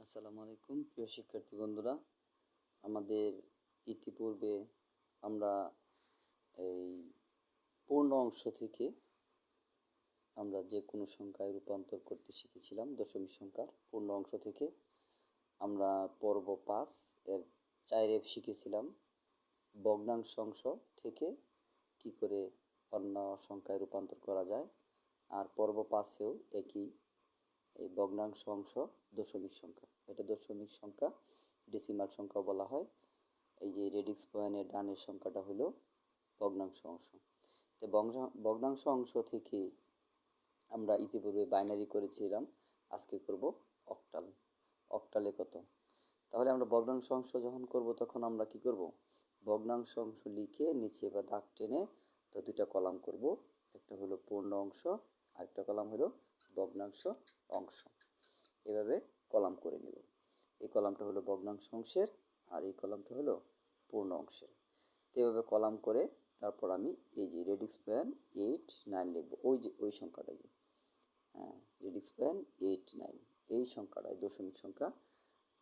আসসালামু আলাইকুম প্রিয় শিক্ষার্থী বন্ধুরা, আমাদের ইতিপূর্বে আমরা এই পূর্ণ অংশ থেকে আমরা যে কোনো সংখ্যায় রূপান্তর করতে শিখেছিলাম। দশমিক সংখ্যার পূর্ণ অংশ থেকে আমরা পর্ব 5 এর 4 শিখেছিলাম ভগ্নাংশ অংশ থেকে কি করে অন্য সংখ্যায় রূপান্তর করা যায়। আর পর্ব 5-এও একই, এই ভগ্নাংশ অংশ দশমিক সংখ্যা, এটা দশমিক সংখ্যা, ডেসিমাল সংখ্যাও বলা হয়। এই যে রেডিক্স পয়েন্টের ডানের সংখ্যাটা হলো ভগ্নাংশ অংশ। তো ভগ্নাংশ অংশ থেকে আমরা ইতিপূর্বে বাইনারি করেছিলাম, আজকে করব অক্টাল। অক্টালে কত? তাহলে আমরা ভগ্নাংশ অংশ যখন করব তখন আমরা কি করব, ভগ্নাংশ অংশ লিখে নিচে বা দাগ টেনে তো দুটা কলাম করব, একটা হলো পূর্ণ অংশ আর একটা কলাম হলো ভগ্নাংশ অংশ। এভাবে কলাম করে নেব। এই কলামটা হলো ভগ্নাংশ অংশের আর এই কলামটা হলো পূর্ণ অংশের। তো এভাবে কলাম করে তারপর আমি এই যে রেডিক্স পয়েন্ট 8, 9 লিখবো। ওই যে ওই সংখ্যাটাই, হ্যাঁ, রেডিক্স পয়েন্ট 8, 9 এই সংখ্যাটাই দশমিক সংখ্যা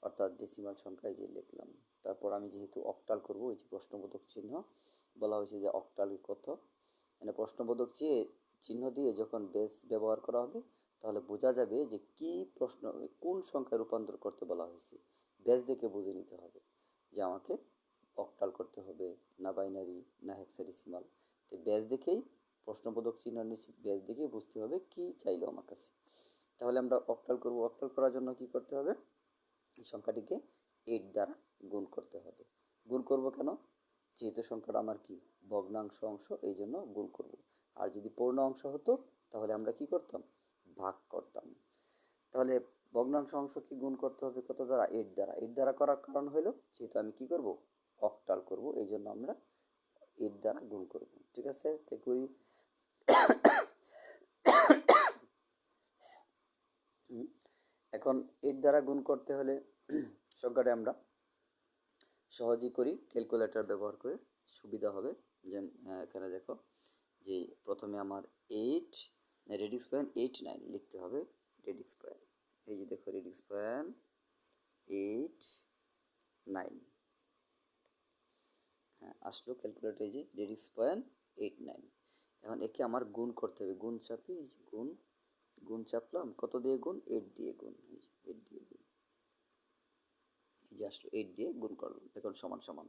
অর্থাৎ ডেসিমাল সংখ্যায় যে লিখলাম। তারপর আমি যেহেতু অক্টাল করব, ওই যে প্রশ্নবোধক চিহ্ন বলা হয়েছে যে অক্টাল কত, মানে প্রশ্নবোধক চিহ্ন দিয়ে যখন বেস ব্যবহার করা হবে তাহলে বোঝা যাবে যে কি প্রশ্ন, কোন সংখ্যায় রূপান্তর করতে বলা হয়েছে। বেস দেখে বুঝে নিতে হবে যে আমাকে অক্টাল করতে হবে না বাইনারি না হেক্সাডেসিমাল। তো বেস দেখেই, প্রশ্নবোধক চিহ্ন নিচে বেস দেখেই বুঝতে হবে কি চাইলো আমার কাছে। তাহলে আমরা অক্টাল করব। অক্টাল করার জন্য কি করতে হবে, এই সংখ্যাটিকে 8 দ্বারা গুণ করতে হবে। গুণ করব কেন? যেহেতু সংখ্যাটা আমার কি ভগ্নাংশ অংশ, এই জন্য গুণ করব। আর যদি পূর্ণ অংশ হতো তাহলে আমরা কি করতাম, ভাগ করতাম। তাহলে ভগ্নাংশ অংশকে গুণ করতে হবে কত দ্বারা, 8 দ্বারা। 8 দ্বারা করার কারণ হলো যেহেতু আমি কি করব, অক্টাল করব, এই জন্য আমরা 8 দ্বারা গুণ করব। ঠিক আছে, তো করি। এখন 8 দ্বারা গুণ করতে হলে সংখ্যাটা আমরা সহজেই করি, ক্যালকুলেটর ব্যবহার করে সুবিধা হবে। যেমন এখানে দেখো যে প্রথমে আমার 8 রেডিক্স পয়েন্ট 8, 9 লিখতে হবে। রেডিক্স পয়েন্ট, এই যে দেখো রেডিক্স পয়েন্ট 8, 9, হ্যাঁ আসলো ক্যালকুলেটর, এই যে রেডিক্স পয়েন্ট 8, 9। এখন একে আমার গুণ করতে হবে, গুণ চাপি, এই যে গুণ চাপলাম, কত দিয়ে গুণ, 8 দিয়ে গুণ, এই যে 8 দিয়ে গুণ, এই যে আসলো 8 দিয়ে গুণ করলাম। এখন সমান সমান,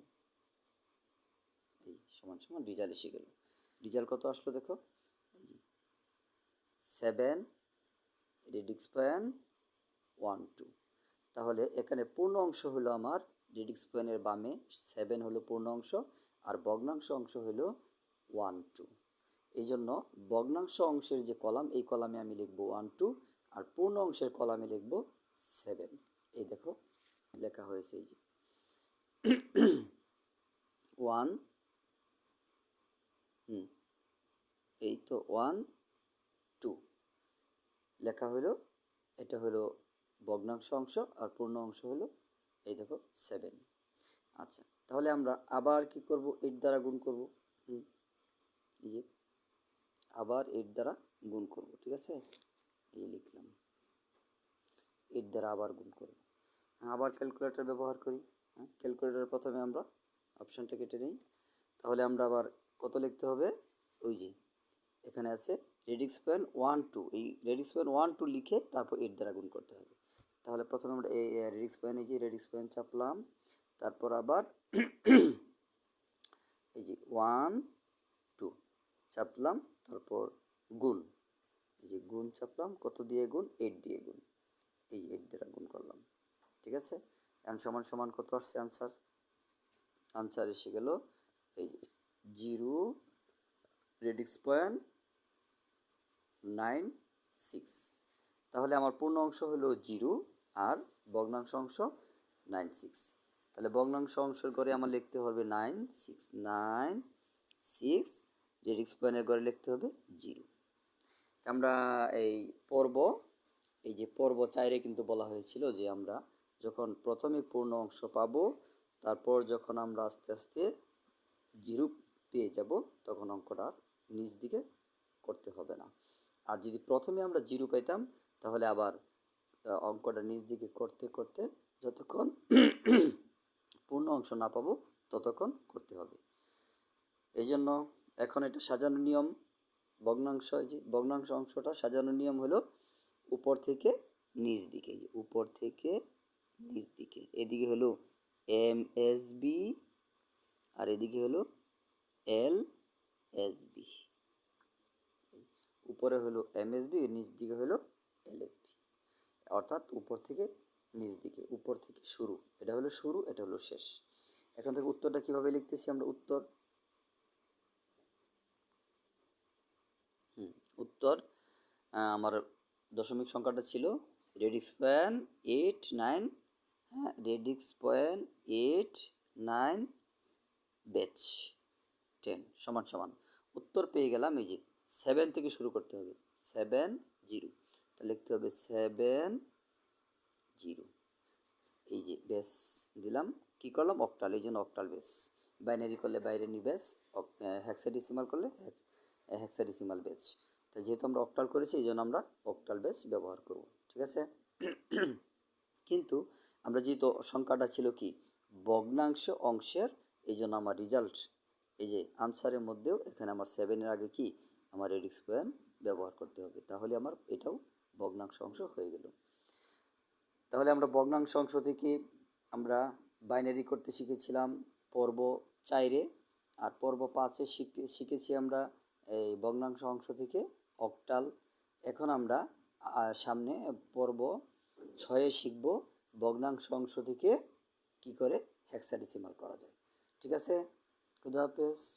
এই সমান সমান রেজাল্ট এসে গেল। রেজাল্ট কত আসলো দেখো, এই যে 7 রেডিক্স পয়েন্ট 1, 2। তাহলে এখানে পূর্ণ অংশ হলো আমার রেডিক্স পয়েন্টের বামে 7 হলো পূর্ণ অংশ আর ভগ্নাংশ অংশ হলো 1, 2। এই জন্য ভগ্নাংশ অংশের যে কলাম, এই কলামে আমি লিখব 1, 2 আর পূর্ণ অংশের কলামে লিখব 7। এই দেখো লেখা হয়েছে, এই যে 1, এই তো 1, 2 লেখা হলো। এটা হলো ভগ্নাংশ অংশ আর পূর্ণ অংশ হলো এই দেখো 7। আচ্ছা, তাহলে আমরা আবার কি করব, 8 দ্বারা গুণ করব। এই যে আবার 8 দ্বারা গুণ করব। ঠিক আছে, এই লিখলাম 8 দ্বারা আবার গুণ করব। আবার ক্যালকুলেটর ব্যবহার করি। ক্যালকুলেটর প্রথমে আমরা অপশানটা কেটে নিই। তাহলে আমরা আবার কত লিখতে হবে, ওই যে এখানে আছে রেডিক্স পয়েন্ট 1, 2, এই রেডিক্স পয়েন্ট 1, 2 লিখে তারপর 8 দ্বারা গুণ করতে হবে। তাহলে প্রথমে আমরা এই রেডিক্স পয়েন্ট, এই যে রেডিক্স পয়েন্ট চাপলাম, তারপর আবার এই যে 1, 2 চাপলাম, তারপর গুণ, এই যে গুণ চাপলাম, কত দিয়ে গুণ, 8 দিয়ে গুণ, এই 8 দ্বারা গুণ করলাম। ঠিক আছে, এখন সমান সমান কত আসছে আনসার, আনসার এসে গেল এই 0 রেডিক্স পয়েন্ট 9, 6। তাহলে আমার পূর্ণ অংশ হলো 0 আর ভগ্নাংশ অংশ 9, 6। তাহলে ভগ্নাংশ অংশের ঘরে আমার লিখতে হবে 9, 6, 9, 6, রেডিক্স পয়েন্টের ঘরে লিখতে হবে 0। আমরা এই পর্ব, এই যে পর্ব 4-এ কিন্তু বলা হয়েছিল যে আমরা যখন প্রথমে পূর্ণ অংশ পাবো, তারপর যখন আমরা আস্তে আস্তে 0 পেয়ে যাব তখন অঙ্কটা নিচ দিকে করতে হবে না। আর যদি প্রথমে আমরা 0 পেতাম তাহলে আবার অঙ্কটা নিজ দিকে করতে করতে যতক্ষণ পূর্ণ অংশ না পাবো ততক্ষণ করতে হবে। এই জন্য এখন এটা সাজানো নিয়ম, ভগ্নাংশ, এই যে ভগ্নাংশ অংশটা সাজানোর নিয়ম হলো উপর থেকে নিচ দিকে, উপর থেকে নিচ দিকে। এদিকে হলো MSB আর এদিকে হলো LSB। উপরে হলো MSB, নিচ দিকে হলো LSB, অর্থাৎ উপর থেকে নিচ দিকে, উপর থেকে শুরু, এটা হলো শুরু, এটা হলো শেষ। এখন থেকে উত্তরটা কিভাবে লিখতেছি আমরা? উত্তর আমার দশমিক সংখ্যাটা ছিল রেডিক্স পয়েন্ট 8, 9, হ্যাঁ, রেডিক্স পয়েন্ট 8, 9 ব্যাচ 10 সমান সমান উত্তর পেয়ে গেলাম। এই যে 7 থেকে শুরু করতে হবে, 70, তা লিখতে হবে 70। এই যে বেস দিলাম, কি করলাম? অক্টাল, এই জন্য অক্টাল বেস। বাইনারি করলে বাইনারি বেস, হেক্সাডেসিমাল করলে হেক্সাডেসিমাল বেস। তো যেহেতু আমরা অক্টাল করেছি এই জন্য আমরা অক্টাল বেস ব্যবহার করব, ঠিক আছে। কিন্তু আমরা যেহেতু সংখ্যাটা ছিল কি ভগ্নাংশ অংশের, এই জন্য আমার রেজাল্ট, এই যে আনসারের মধ্যেও এখানে আমার 7-এর আগে কি আমার রেডিক্স পয়েন্ট ব্যবহার করতে হবে, তাহলে আমার এটাও ভগ্নাংশ অংশ হয়ে গেল। তাহলে আমরা ভগ্নাংশ অংশ থেকে আমরা বাইনারি করতে শিখেছিলাম পর্ব 4-এ, আর পর্ব 5-এ শিখেছি আমরা এই ভগ্নাংশ অংশ থেকে অক্টাল। এখন আমরা সামনে পর্ব 6-এ শিখব ভগ্নাংশ অংশ থেকে কি করে হেক্সাডেসিমাল করা যায়, ঠিক আছে। খুদা হাফেজ।